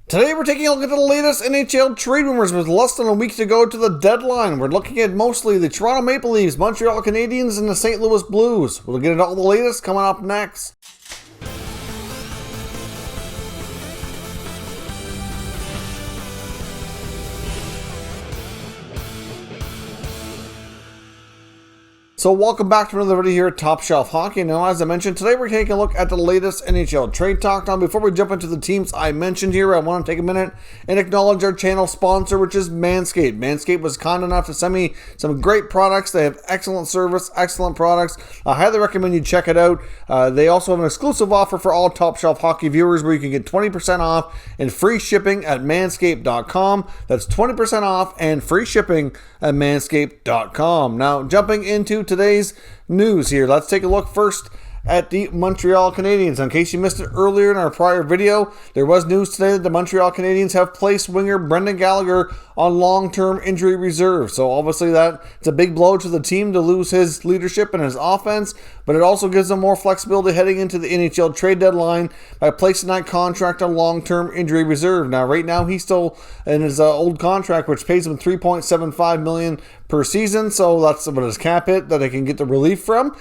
Today we're taking a look at the latest NHL trade rumors with less than a week to go to the deadline. We're looking at mostly the Toronto Maple Leafs, Montreal Canadiens, and the St. Louis Blues. We'll get into all the latest coming up next. So welcome back to another video here at Top Shelf Hockey. Now, as I mentioned, today we're taking a look at the latest NHL Trade Talk. Now, before we jump into the teams I mentioned here, I want to take a minute and acknowledge our channel sponsor, which is Manscaped. Manscaped was kind enough to send me some great products. They have excellent service, excellent products. I highly recommend you check it out. They also have an exclusive offer for all Top Shelf Hockey viewers where you can get 20% off and free shipping at manscaped.com. That's 20% off and free shipping at manscaped.com. Now, jumping into today's news here, let's take a look first at the Montreal Canadiens. In case you missed it earlier in our prior video, there was news today that the Montreal Canadiens have placed winger Brendan Gallagher on long-term injury reserve. So obviously it's a big blow to the team to lose his leadership and his offense, but it also gives them more flexibility heading into the NHL Trade Deadline by placing that contract on long-term injury reserve. Now, right now, he's still in his old contract, which pays him $3.75 million per season, so that's what his cap hit that they can get the relief from.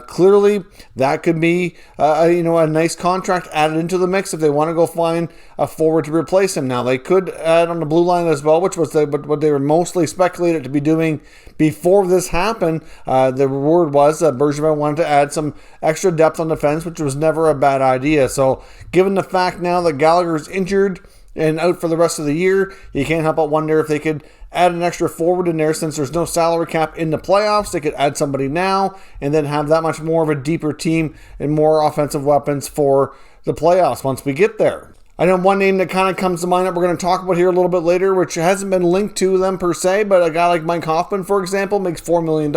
Clearly, that could be a nice contract added into the mix if they want to go find a forward to replace him. Now, they could add on the blue line as well, which was what they were mostly speculated to be doing before this happened. The word was that Bergevin wanted to add some extra depth on defense, which was never a bad idea. So, given the fact now that Gallagher is injured and out for the rest of the year, you can't help but wonder if they could add an extra forward in there. Since there's no salary cap in the playoffs, they could add somebody now and then have that much more of a deeper team and more offensive weapons for the playoffs once we get there. I know one name that kind of comes to mind that we're going to talk about here a little bit later, which hasn't been linked to them per se, but a guy like Mike Hoffman, for example, makes $4 million.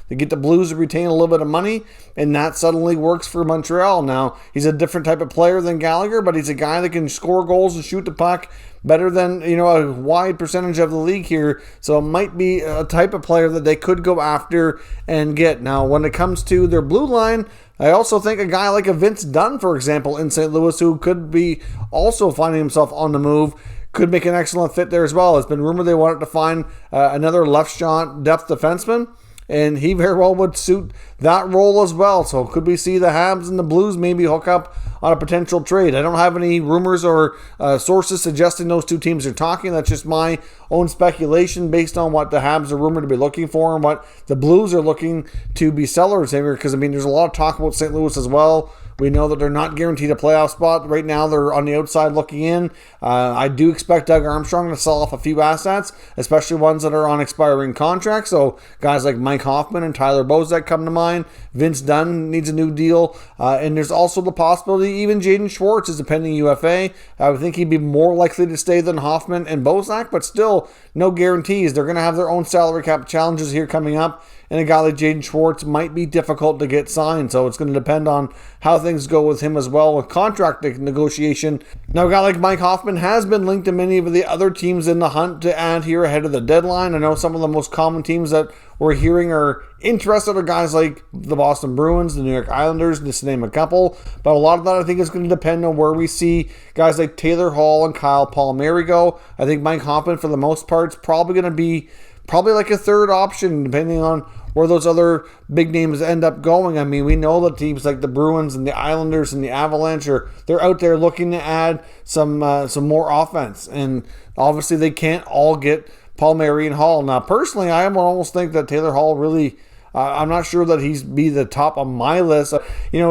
They get the Blues to retain a little bit of money, and that suddenly works for Montreal. Now, he's a different type of player than Gallagher, but he's a guy that can score goals and shoot the puck better than, a wide percentage of the league here. So it might be a type of player that they could go after and get. Now, when it comes to their blue line, I also think a guy like a Vince Dunn, for example, in St. Louis, who could be also finding himself on the move, could make an excellent fit there as well. It's been rumored they wanted to find another left shot depth defenseman, and he very well would suit that role as well. So could we see the Habs and the Blues maybe hook up on a potential trade? I don't have any rumors or sources suggesting those two teams are talking. That's just my own speculation based on what the Habs are rumored to be looking for and what the Blues are looking to be sellers here. Because, there's a lot of talk about St. Louis as well. We know that they're not guaranteed a playoff spot. Right now, they're on the outside looking in. I do expect Doug Armstrong to sell off a few assets, especially ones that are on expiring contracts. So guys like Mike Hoffman and Tyler Bozak come to mind. Vince Dunn needs a new deal. And there's also the possibility even Jaden Schwartz is a pending UFA. I would think he'd be more likely to stay than Hoffman and Bozak, but still no guarantees. They're going to have their own salary cap challenges here coming up. And a guy like Jaden Schwartz might be difficult to get signed. So it's going to depend on how things go with him as well with contract negotiation. Now, a guy like Mike Hoffman has been linked to many of the other teams in the hunt to add here ahead of the deadline. I know some of the most common teams that we're hearing are interested are guys like the Boston Bruins, the New York Islanders, just to name a couple. But a lot of that I think is going to depend on where we see guys like Taylor Hall and Kyle Palmieri go. I think Mike Hoffman, for the most part, is probably going to be like a third option, depending on where those other big names end up going. We know that teams like the Bruins and the Islanders and the Avalanche they're out there looking to add some more offense, and obviously they can't all get Palmieri and Hall. Now, personally, I would almost think that Taylor Hall really. I'm not sure that he's be the top on my list.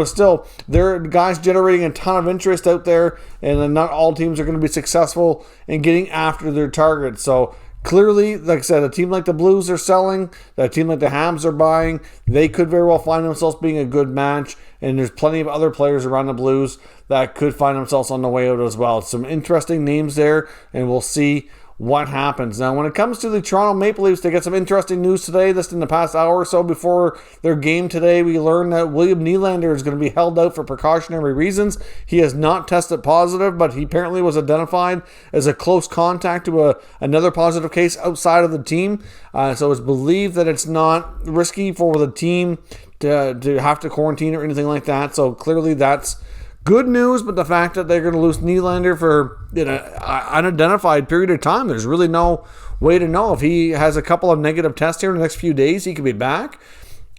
Still, there are guys generating a ton of interest out there, and not all teams are going to be successful in getting after their targets. So clearly, like I said, a team like the Blues are selling, a team like the Habs are buying. They could very well find themselves being a good match, and there's plenty of other players around the Blues that could find themselves on the way out as well. Some interesting names there, and we'll see what happens. Now, when it comes to the Toronto Maple Leafs, they get some interesting news today. Just in the past hour or so before their game today, we learned that William Nylander is going to be held out for precautionary reasons. He has not tested positive, but he apparently was identified as a close contact to another positive case outside of the team. So it's believed that it's not risky for the team to have to quarantine or anything like that. So clearly that's good news, but the fact that they're going to lose Nylander for an unidentified period of time, there's really no way to know. If he has a couple of negative tests here in the next few days, he could be back.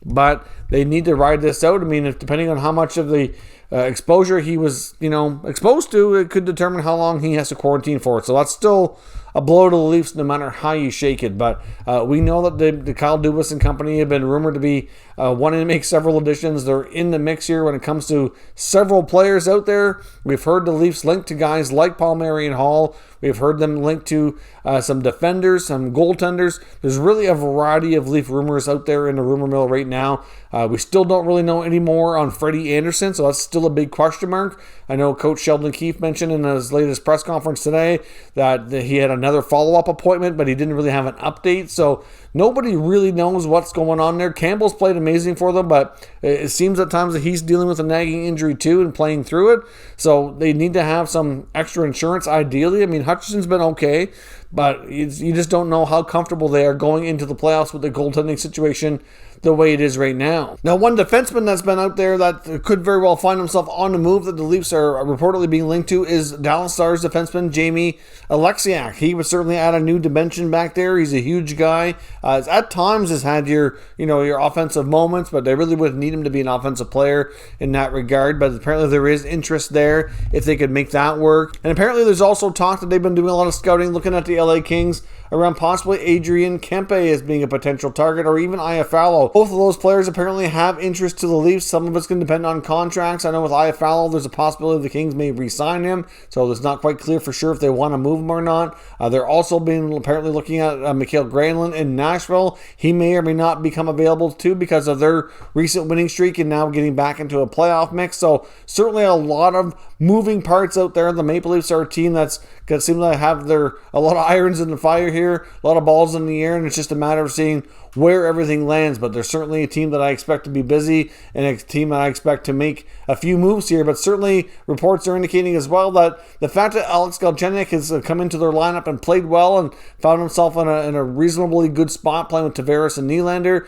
But they need to ride this out. I mean, if depending on how much of the exposure he was, exposed to, it could determine how long he has to quarantine for. So that's still a blow to the Leafs no matter how you shake it. But we know that the Kyle Dubas and company have been rumored to be wanting to make several additions. They're in the mix here when it comes to several players out there. We've heard the Leafs linked to guys like Palmieri and Hall. We've heard them linked to some defenders, some goaltenders. There's really a variety of Leaf rumors out there in the rumor mill right now. We still don't really know any more on Freddie Anderson, so that's still a big question mark. I know Coach Sheldon Keefe mentioned in his latest press conference today that he had another follow-up appointment, but he didn't really have an update. So nobody really knows what's going on there. Campbell's played amazing for them, but it seems at times that he's dealing with a nagging injury too and playing through it. So they need to have some extra insurance ideally. I mean, Hutchinson's been okay, but you just don't know how comfortable they are going into the playoffs with the goaltending situation the way it is right now. Now, one defenseman that's been out there that could very well find himself on the move that the Leafs are reportedly being linked to is Dallas Stars defenseman Jamie Alexiak. He would certainly add a new dimension back there. He's a huge guy. At times has had your offensive moments, but they really would need him to be an offensive player in that regard. But apparently there is interest there if they could make that work. And apparently there's also talk that they've been doing a lot of scouting, looking at the LA Kings around possibly Adrian Kempe as being a potential target, or even Iafallo. Both of those players apparently have interest to the Leafs. Some of it's going to depend on contracts. I know with Iafallo, there's a possibility the Kings may re-sign him, so it's not quite clear for sure if they want to move him or not. They're also apparently looking at Mikael Granlund in Nashville. He may or may not become available too because of their recent winning streak and now getting back into a playoff mix. So certainly a lot of moving parts out there. The Maple Leafs are a team that's going to seem to have a lot of irons in the fire here, a lot of balls in the air, and it's just a matter of seeing where everything lands. But they're certainly a team that I expect to be busy and a team that I expect to make a few moves here. But certainly reports are indicating as well that the fact that Alex Galchenyuk has come into their lineup and played well and found himself in a reasonably good spot playing with Tavares and Nylander,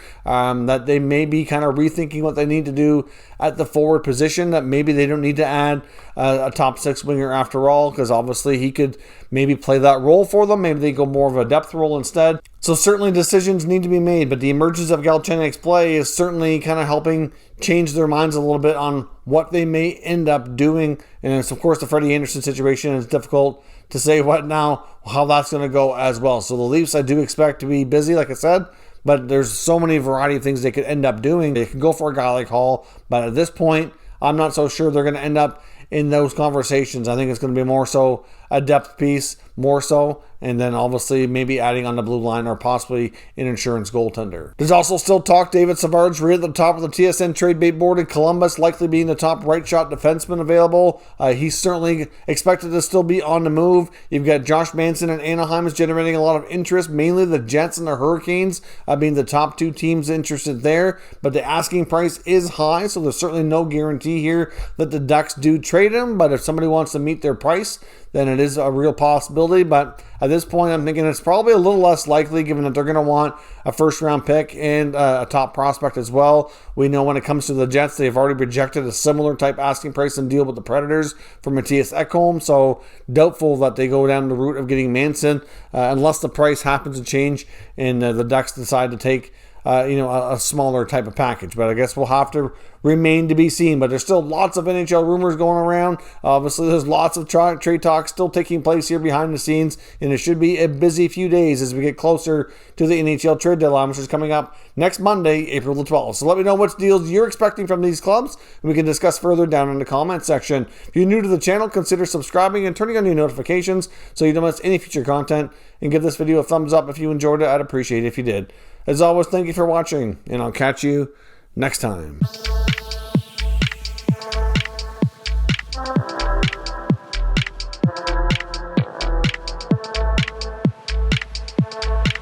that they may be kind of rethinking what they need to do at the forward position, that maybe they don't need to add a top six winger after all, because obviously he could maybe play that role for them. Maybe they go more of a depth role instead. So certainly decisions need to be made, but the emergence of Galchenyuk's play is certainly kind of helping change their minds a little bit on what they may end up doing. And it's, of course, the Freddie Anderson situation. It's difficult to say how that's going to go as well. So the Leafs, I do expect to be busy, like I said, but there's so many variety of things they could end up doing. They can go for a guy like Hall, but at this point, I'm not so sure they're going to end up in those conversations. I think it's going to be more so a depth piece, more so, and then obviously maybe adding on the blue line or possibly an insurance goaltender. There's also still talk David Savard's right at the top of the TSN trade bait board in Columbus, likely being the top right shot defenseman available. He's certainly expected to still be on the move. You've got Josh Manson and Anaheim is generating a lot of interest, mainly the Jets and the Hurricanes being the top two teams interested there, but the asking price is high, so there's certainly no guarantee here that the Ducks do trade him, but if somebody wants to meet their price, then it is a real possibility. But at this point, I'm thinking it's probably a little less likely, given that they're going to want a first-round pick and a top prospect as well. We know when it comes to the Jets, they've already projected a similar type asking price and deal with the Predators for Matthias Ekholm, so doubtful that they go down the route of getting Manson unless the price happens to change and the Ducks decide to take a smaller type of package. But I guess we'll have to remain to be seen. But there's still lots of NHL rumors going around. Obviously, there's lots of trade talk still taking place here behind the scenes, and it should be a busy few days as we get closer to the NHL Trade Deadline, which is coming up next Monday, April the 12th. So let me know what deals you're expecting from these clubs, and we can discuss further down in the comment section. If you're new to the channel, consider subscribing and turning on your notifications so you don't miss any future content, and give this video a thumbs up if you enjoyed it. I'd appreciate it if you did. As always, thank you for watching, and I'll catch you next time.